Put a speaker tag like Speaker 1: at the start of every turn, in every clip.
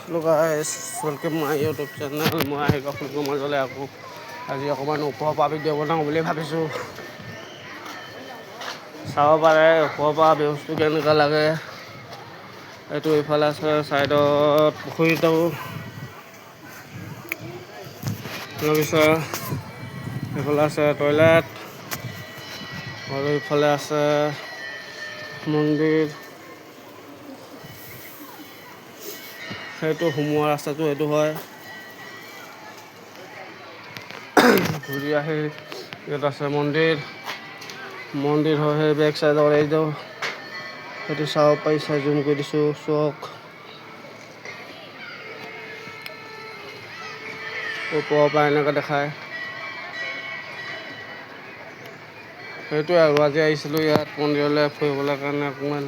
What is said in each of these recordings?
Speaker 1: Hello guys, welcome my YouTube channel. মই আহি আপোনালোকৰ মাজলৈ আকৌ আজি অকণমান ওপৰৰ পৰা ভিডিঅ' বনাওঁ বুলি ভাবিছোঁ। চাব পাৰে ওপৰৰ পৰা ভিউজটো কেনেকুৱা লাগে। এইটো ইফালে আছে ছাইডত পুখুৰীটো, তাৰপিছত এইফালে আছে টয়লেট আৰু ইফালে আছে মন্দিৰ। সেইটো সোমোৱা ৰাস্তাটো এইটো হয়। ঘূৰি আহি ইয়াত আছে মন্দিৰ হয় সেই বেক চাইডৰ এইটো সেইটো চাব পাৰিছে, জুম কৰি দিছোঁ চক ওপৰৰ পৰা এনেকৈ দেখায়। সেইটোৱে আৰু আজি আহিছিলোঁ ইয়াত মন্দিৰলৈ ফুৰিবলৈ কাৰণে। অকণমান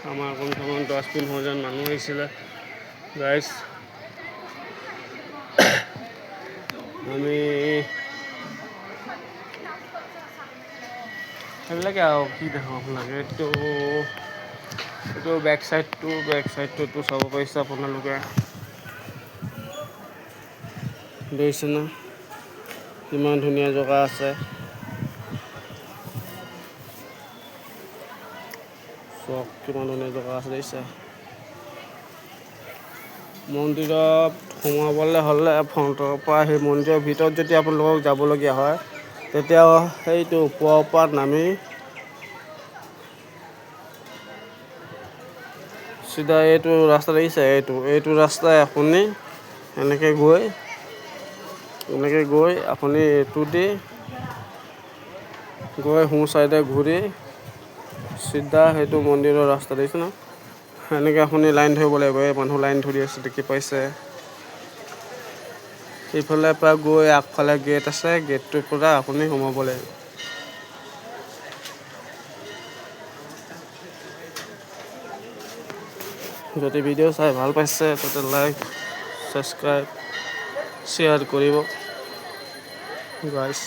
Speaker 1: আমাৰ কমচে কম 10-15জন মানুহ আহিছিলে গাইজ। আমি সেইবিলাকে আৰু কি দেখোঁ আপোনালোকে। এইটো বেক চাইডটো চাব পাৰিছে আপোনালোকে। দেখিছে না কিমান ধুনীয়া জেগা আছে। চক কিমান ধুনীয়া জেগা আছে দেখিছে। মন্দিৰত সোমাবলৈ হ'লে ফ্ৰণ্টৰ পৰা সেই মন্দিৰৰ ভিতৰত যদি আপোনালোকক যাবলগীয়া হয়, তেতিয়া সেইটো ওপৰৰ পৰা নামি চিধা এইটো ৰাস্তা দেখিছে, এইটো ৰাস্তাই আপুনি এনেকৈ গৈ আপুনি এইটো দি গৈ সোঁ চাইডে ঘূৰি চিধা সেইটো মন্দিৰৰ ৰাস্তা দেখিছে ন। এনেকৈ আপুনি লাইন ধৰিব লাগিব। এই মানুহ লাইন ধৰি আছে দেখি পাইছে। সেইফালে পৰা গৈ আগফালে গেট আছে, গেটটোৰ পৰা আপুনি সোমাব লাগিব। যদি ভিডিঅ' চাই ভাল পাইছে তেন্তে লাইক, ছাবস্ক্ৰাইব, শ্বেয়াৰ কৰিব গাইজ।